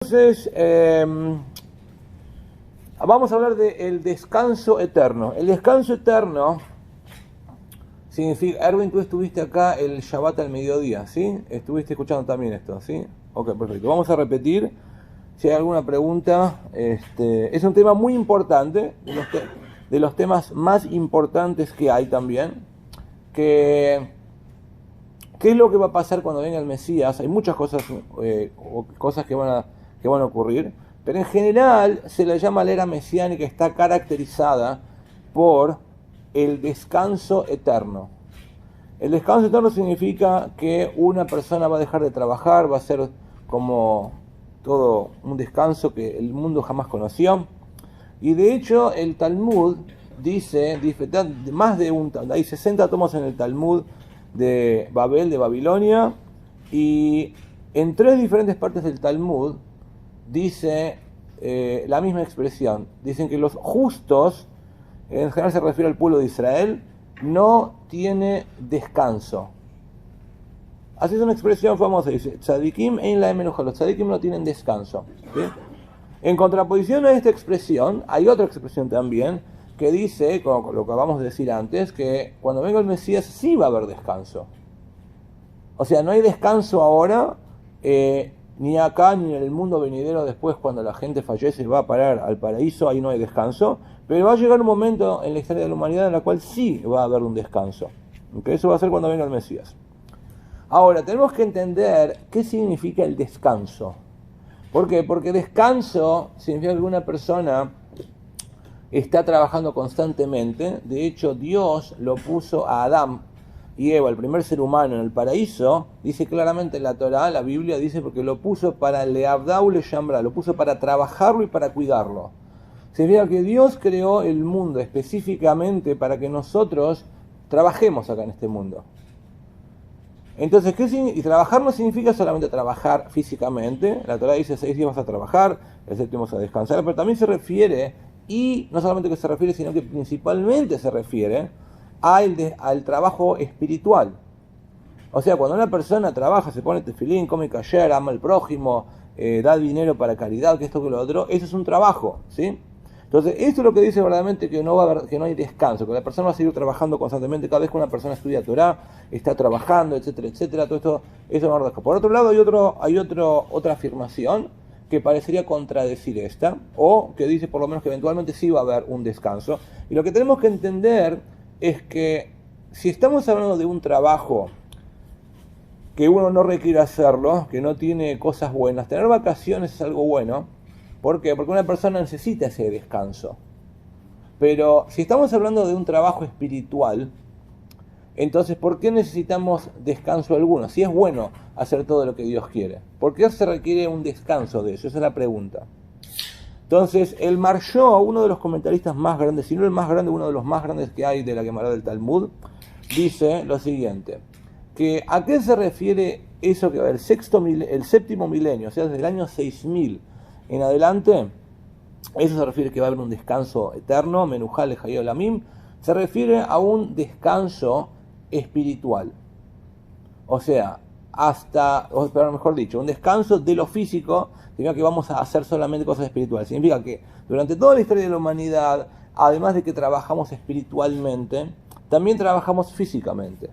Entonces, vamos a hablar del descanso eterno. El descanso eterno significa, Erwin, tú estuviste acá el Shabbat al mediodía, ¿sí? Estuviste escuchando también esto, ¿sí? Ok, perfecto. Vamos a repetir. Si hay alguna pregunta, es un tema muy importante, de los temas más importantes que hay también. ¿Qué es lo que va a pasar cuando venga el Mesías? Hay muchas cosas, cosas que van a ocurrir, pero en general se le llama la era mesiánica, está caracterizada por el descanso eterno. El descanso eterno significa que una persona va a dejar de trabajar, va a ser como todo un descanso que el mundo jamás conoció. Y de hecho el Talmud dice más de hay 60 tomos en el Talmud de Babel, de Babilonia, y en 3 diferentes partes del Talmud dice la misma expresión. Dicen que los justos, en general se refiere al pueblo de Israel, no tiene descanso. Así es una expresión famosa, dice Tzadikim ein lahem menuja, los tzadikim no tienen descanso, ¿sí? En contraposición a esta expresión, hay otra expresión también que dice, como lo que acabamos de decir antes, que cuando venga el Mesías sí va a haber descanso. O sea, no hay descanso ahora, ni acá ni en el mundo venidero después, cuando la gente fallece y va a parar al paraíso, ahí no hay descanso, pero va a llegar un momento en la historia de la humanidad en la cual sí va a haber un descanso. ¿Okay? Eso va a ser cuando venga el Mesías. Ahora, tenemos que entender qué significa el descanso. ¿Por qué? Porque descanso significa que una persona está trabajando constantemente. De hecho, Dios lo puso a Adán y Eva, el primer ser humano, en el paraíso. Dice claramente en la Torá, la Biblia dice, porque lo puso para leavdau le shambra, lo puso para trabajarlo y para cuidarlo. Significa que Dios creó el mundo específicamente para que nosotros trabajemos acá en este mundo. Entonces, y trabajar no significa solamente trabajar físicamente. La Torá dice 6 días vas a trabajar, el séptimo vas a descansar, pero también se refiere, y no solamente que se refiere, sino que principalmente se refiere al trabajo espiritual. O sea, cuando una persona trabaja, se pone tefilín, come kasher, ama al prójimo, da dinero para caridad, que esto, que lo otro, eso es un trabajo, ¿sí? Entonces, esto es lo que dice verdaderamente que no va a haber, que no hay descanso, que la persona va a seguir trabajando constantemente. Cada vez que una persona estudia Torah, está trabajando, etcétera, etcétera. Todo esto, eso no va a haber descanso. Por otro lado, hay otra afirmación que parecería contradecir esta, o que dice por lo menos que eventualmente sí va a haber un descanso. Y lo que tenemos que entender es que si estamos hablando de un trabajo que uno no requiere hacerlo, que no tiene cosas buenas, tener vacaciones es algo bueno. ¿Por qué? Porque una persona necesita ese descanso. Pero si estamos hablando de un trabajo espiritual, entonces ¿por qué necesitamos descanso alguno? Si es bueno hacer todo lo que Dios quiere, ¿por qué se requiere un descanso de eso? Esa es la pregunta. Entonces, el Marsho, uno de los comentaristas más grandes, si no el más grande, uno de los más grandes que hay de la Gemara del Talmud, dice lo siguiente, que ¿a qué se refiere eso que el séptimo milenio, o sea, desde el año 6000 en adelante? Eso se refiere que va a haber un descanso eterno, menujá lejayot lamim, se refiere a un descanso espiritual. O sea, pero mejor dicho, un descanso de lo físico, significa que vamos a hacer solamente cosas espirituales. Significa que durante toda la historia de la humanidad, además de que trabajamos espiritualmente, también trabajamos físicamente.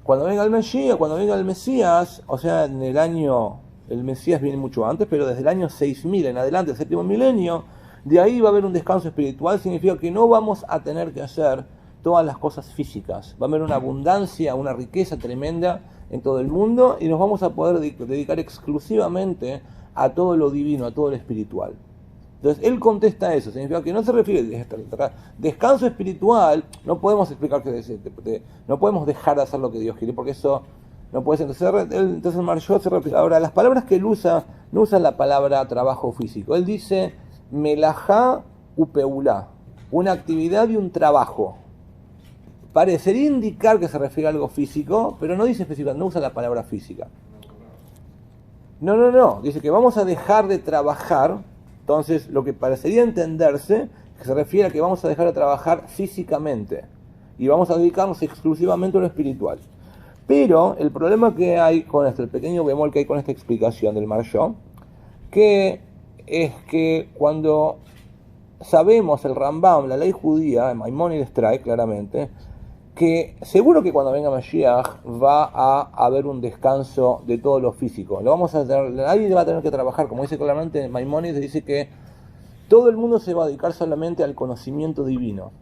Cuando venga el Mesías, o sea, el Mesías viene mucho antes, pero desde el año 6000 en adelante, el séptimo milenio, de ahí va a haber un descanso espiritual. Significa que no vamos a tener que hacer todas las cosas físicas. Va a haber una abundancia, una riqueza tremenda en todo el mundo y nos vamos a poder dedicar exclusivamente a todo lo divino, a todo lo espiritual. Entonces, él contesta eso, significa que no se refiere a descanso espiritual, no podemos explicar que no podemos dejar de hacer lo que Dios quiere, porque eso no puede ser. Entonces el Marsho se refiere. Ahora, las palabras que él usa, no usa la palabra trabajo físico, él dice melajá upeulá, una actividad y un trabajo. Parecería indicar que se refiere a algo físico, pero no dice específicamente, no usa la palabra física. No, dice que vamos a dejar de trabajar. Entonces, lo que parecería entenderse es que se refiere a que vamos a dejar de trabajar físicamente y vamos a dedicarnos exclusivamente a lo espiritual. Pero el problema que hay con esto, el pequeño bemol que hay con esta explicación del Marsho, que es que cuando sabemos el Rambam, la ley judía, Maimónides trae claramente, que seguro que cuando venga Mashiach va a haber un descanso de todo lo físico. Lo vamos a tener, nadie va a tener que trabajar, como dice claramente Maimónides, dice que todo el mundo se va a dedicar solamente al conocimiento divino.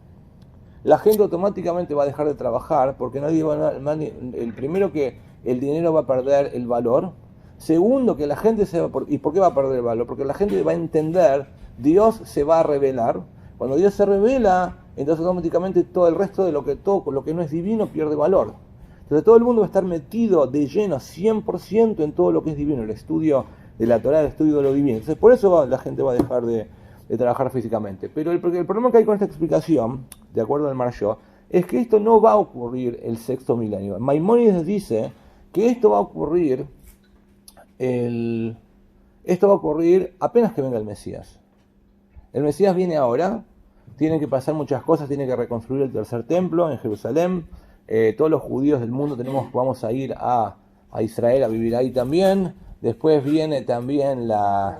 La gente automáticamente va a dejar de trabajar porque nadie va a, el primero que el dinero va a perder el valor. Segundo, que la gente se va a... ¿Y por qué va a perder el valor? Porque la gente va a entender, Dios se va a revelar. Cuando Dios se revela, entonces automáticamente todo el resto de lo que no es divino pierde valor. Entonces todo el mundo va a estar metido de lleno 100% en todo lo que es divino, el estudio de la Torá, el estudio de lo divino. Entonces por eso la gente va a dejar de trabajar físicamente. Pero el problema que hay con esta explicación, de acuerdo al Maharsha, es que esto no va a ocurrir el sexto milenio. Maimónides dice que esto va a ocurrir apenas que venga el Mesías. El Mesías viene ahora, tienen que pasar muchas cosas, tiene que reconstruir el tercer templo en Jerusalén. Todos los judíos del mundo vamos a ir a Israel a vivir ahí también. Después viene también la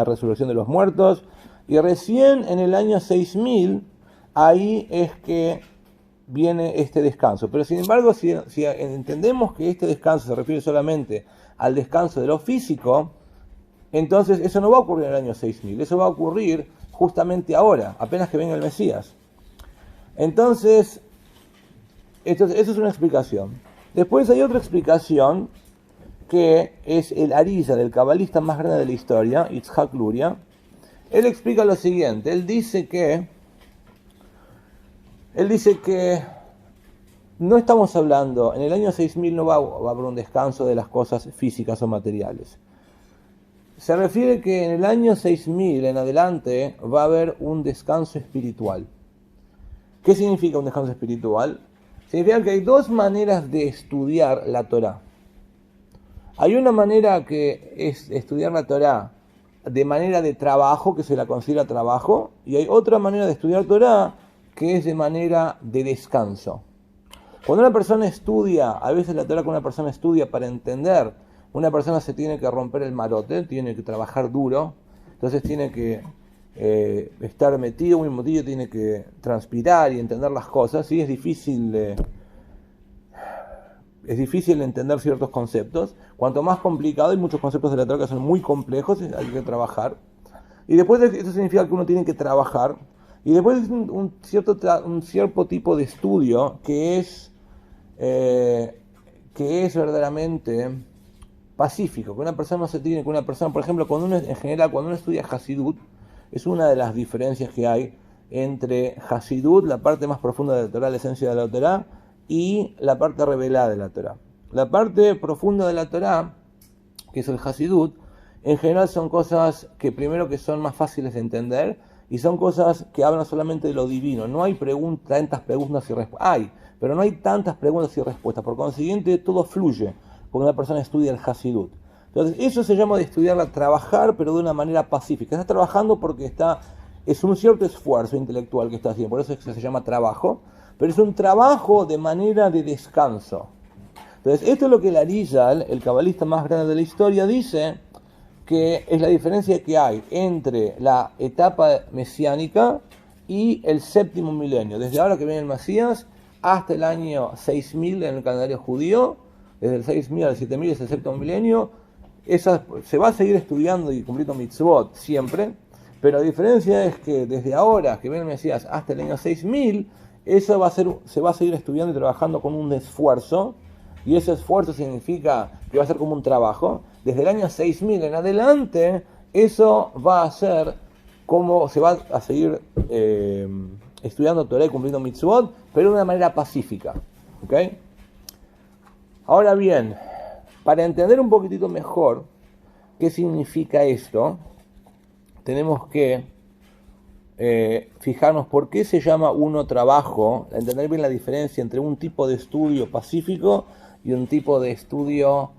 resurrección de los muertos. Y recién en el año 6000, ahí es que viene este descanso. Pero sin embargo, si entendemos que este descanso se refiere solamente al descanso de lo físico, entonces eso no va a ocurrir en el año 6000, eso va a ocurrir justamente ahora, apenas que venga el Mesías. Entonces, eso es una explicación. Después hay otra explicación, que es el Arizal, el cabalista más grande de la historia, Yitzhak Luria. Él explica lo siguiente, él dice que no estamos hablando, en el año 6000 no va a haber un descanso de las cosas físicas o materiales. Se refiere que en el año 6000 en adelante va a haber un descanso espiritual. ¿Qué significa un descanso espiritual? Significa que hay dos maneras de estudiar la Torá. Hay una manera que es estudiar la Torá de manera de trabajo, que se la considera trabajo, y hay otra manera de estudiar Torá que es de manera de descanso. Cuando una persona estudia, a veces la Torá que una persona estudia para entender, una persona se tiene que romper el marote, tiene que trabajar duro, entonces tiene que estar muy metido, tiene que transpirar y entender las cosas, ¿sí? Es difícil entender ciertos conceptos. Cuanto más complicado, hay muchos conceptos de la Torá que son muy complejos, hay que trabajar. Y después eso significa que uno tiene que trabajar. Y después es un cierto tipo de estudio que es verdaderamente pacífico, que una persona no se tiene, que una persona, por ejemplo, cuando uno estudia Hasidut, es una de las diferencias que hay entre Hasidut, la parte más profunda de la Torá, la esencia de la Torá, y la parte revelada de la Torá. La parte profunda de la Torá, que es el Hasidut, en general son cosas que primero que son más fáciles de entender, y son cosas que hablan solamente de lo divino. No hay tantas preguntas y respuestas. Pero no hay tantas preguntas y respuestas. Por consiguiente, todo fluye cuando una persona estudia el Hasidut. Entonces, eso se llama de estudiarla, trabajar, pero de una manera pacífica. Estás trabajando porque es un cierto esfuerzo intelectual que estás haciendo. Por eso se llama trabajo. Pero es un trabajo de manera de descanso. Entonces, esto es lo que el Arizal, el cabalista más grande de la historia, dice, que es la diferencia que hay entre la etapa mesiánica y el séptimo milenio. Desde ahora que viene el Mesías hasta el año 6000 en el calendario judío, desde el 6000 al 7000 es el séptimo milenio. Se va a seguir estudiando y cumpliendo mitzvot siempre, pero la diferencia es que desde ahora que viene el Mesías hasta el año 6000, se va a seguir estudiando y trabajando con un esfuerzo, y ese esfuerzo significa que va a ser como un trabajo. Desde el año 6000 en adelante, eso va a ser como se va a seguir estudiando Torah y cumpliendo mitzvot, pero de una manera pacífica. ¿Okay? Ahora bien, para entender un poquitito mejor qué significa esto, tenemos que fijarnos por qué se llama uno trabajo, entender bien la diferencia entre un tipo de estudio pacífico y un tipo de estudio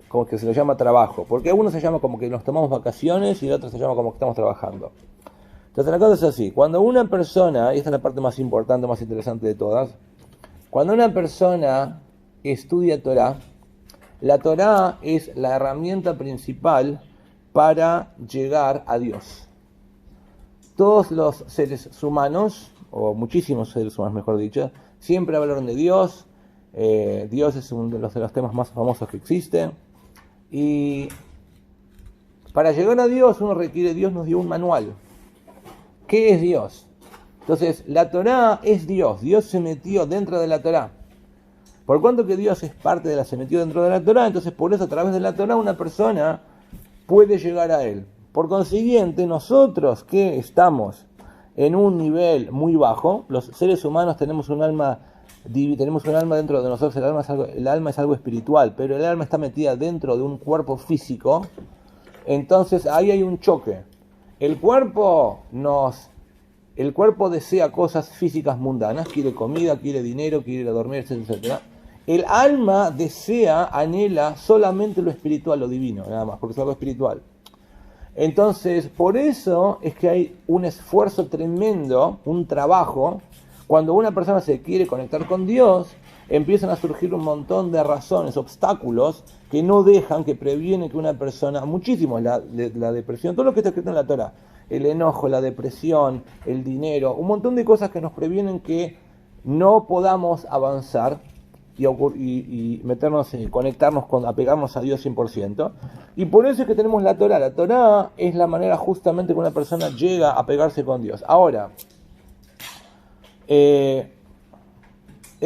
como que se lo llama trabajo. Porque uno se llama como que nos tomamos vacaciones y el otro se llama como que estamos trabajando. Entonces la cosa es así, cuando una persona, y esta es la parte más importante, más interesante de todas, cuando una persona estudia Torá, la Torá es la herramienta principal para llegar a Dios. Todos los seres humanos, o muchísimos seres humanos mejor dicho, siempre hablaron de Dios. Dios es uno de los temas más famosos que existe. Y para llegar a Dios Dios nos dio un manual. ¿Qué es Dios? Entonces, la Torá es Dios. Dios se metió dentro de la Torá. Por cuanto que Dios es parte de se metió dentro de la Torá, entonces por eso a través de la Torá una persona puede llegar a Él. Por consiguiente, nosotros que estamos en un nivel muy bajo, los seres humanos tenemos un alma dentro de nosotros, el alma es algo espiritual, pero el alma está metida dentro de un cuerpo físico, entonces ahí hay un choque. El cuerpo desea cosas físicas mundanas, quiere comida, quiere dinero, quiere ir a dormir, etcétera. El alma anhela solamente lo espiritual, lo divino, nada más, porque es algo espiritual. Entonces, por eso es que hay un esfuerzo tremendo, un trabajo. Cuando una persona se quiere conectar con Dios, empiezan a surgir un montón de razones, obstáculos, que no dejan, que previenen que una persona, muchísimo, la depresión, todo lo que está escrito en la Torá, el enojo, la depresión, el dinero, un montón de cosas que nos previenen que no podamos avanzar y meternos, conectarnos, apegarnos a Dios 100%. Y por eso es que tenemos la Torá. La Torá es la manera justamente que una persona llega a pegarse con Dios. Ahora, en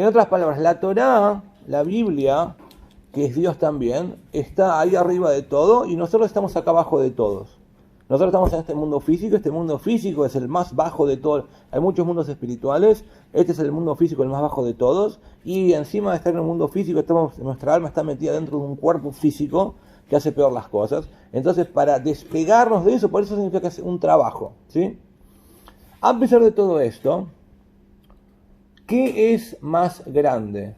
otras palabras, la Torá, la Biblia, que es Dios también, está ahí arriba de todo y nosotros estamos acá abajo de todos. Nosotros estamos en este mundo físico es el más bajo de todos. Hay muchos mundos espirituales, este es el mundo físico el más bajo de todos, y encima de estar en el mundo físico, nuestra alma está metida dentro de un cuerpo físico que hace peor las cosas. Entonces, para despegarnos de eso, por eso significa que es un trabajo, ¿sí? A pesar de todo esto, ¿qué es más grande?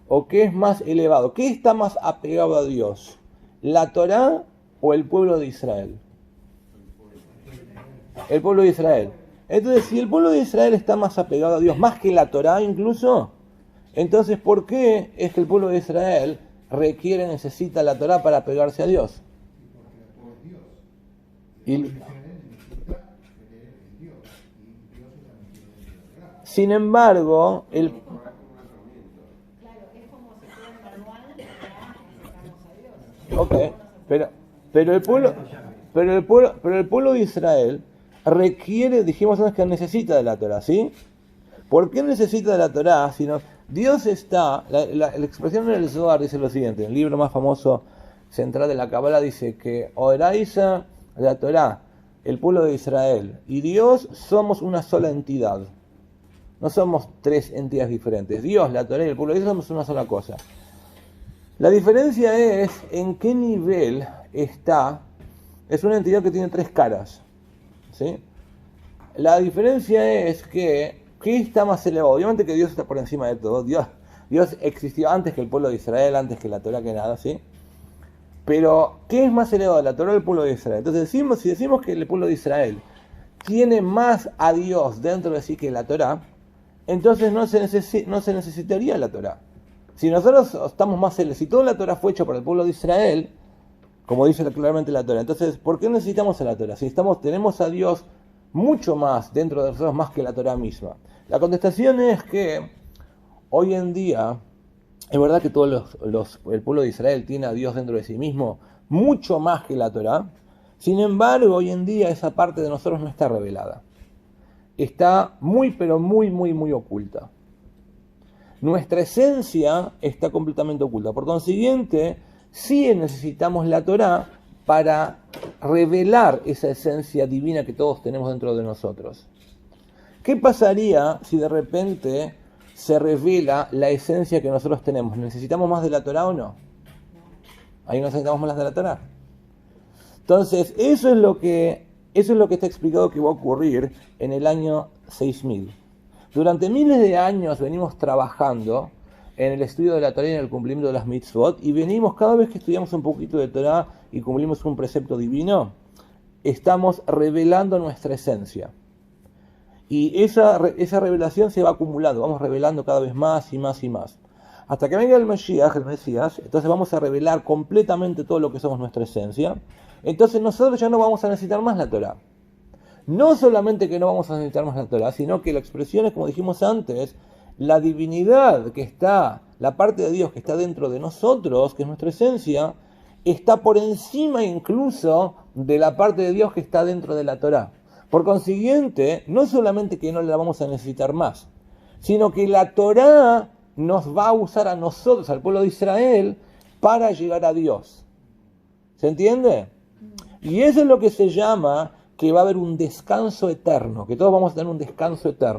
¿O qué es más elevado? ¿Qué está más apegado a Dios? ¿La Torá o el pueblo de Israel? El pueblo de Israel. Entonces, si el pueblo de Israel está más apegado a Dios, más que la Torá incluso, entonces, ¿por qué es que el pueblo de Israel necesita la Torá para apegarse a Dios? Sin embargo, pero el pueblo de Israel dijimos antes que necesita de la Torá, ¿sí? ¿Por qué necesita de la Torá? Dios está, la expresión en el Zohar dice lo siguiente, el libro más famoso central de la Kabbalah dice que Oraisa, la Torá, el pueblo de Israel y Dios somos una sola entidad. No somos tres entidades diferentes. Dios, la Torá y el pueblo de Israel somos una sola cosa. La diferencia es en qué nivel está. Es una entidad que tiene tres caras, ¿sí? La diferencia es que ¿qué está más elevado? Obviamente que Dios está por encima de todo. Dios existió antes que el pueblo de Israel, antes que la Torá, que nada, ¿sí? Pero ¿qué es más elevado, la Torá o el pueblo de Israel? Entonces si decimos que el pueblo de Israel tiene más a Dios dentro de sí que la Torá, entonces no se necesitaría la Torá. Si nosotros estamos más elevados, si toda la Torá fue hecha para el pueblo de Israel, como dice claramente la Torá, entonces ¿por qué necesitamos a la Torá? Si tenemos a Dios mucho más dentro de nosotros, más que la Torá misma. La contestación es que hoy en día es verdad que el pueblo de Israel tiene a Dios dentro de sí mismo mucho más que la Torá. Sin embargo, hoy en día esa parte de nosotros no está revelada. Está muy, pero muy, muy, muy oculta. Nuestra esencia está completamente oculta. Por consiguiente, sí necesitamos la Torá para revelar esa esencia divina que todos tenemos dentro de nosotros. ¿Qué pasaría si de repente se revela la esencia que nosotros tenemos? ¿Necesitamos más de la Torá o no? Ahí no necesitamos más de la Torá. Entonces, eso es lo que está explicado que va a ocurrir en el año 6000. Durante miles de años venimos trabajando en el estudio de la Torá y en el cumplimiento de las mitzvot, y venimos, cada vez que estudiamos un poquito de Torá y cumplimos un precepto divino, estamos revelando nuestra esencia. Y esa revelación se va acumulando, vamos revelando cada vez más y más y más. Hasta que venga el Mesías, entonces vamos a revelar completamente todo lo que somos nuestra esencia. Entonces nosotros ya no vamos a necesitar más la Torá. No solamente que no vamos a necesitar más la Torá, sino que la expresión es, como dijimos antes, la divinidad que está, la parte de Dios que está dentro de nosotros, que es nuestra esencia, está por encima incluso de la parte de Dios que está dentro de la Torá. Por consiguiente, no solamente que no la vamos a necesitar más, sino que la Torá nos va a usar a nosotros, al pueblo de Israel, para llegar a Dios. ¿Se entiende? Y eso es lo que se llama que va a haber un descanso eterno, que todos vamos a tener un descanso eterno.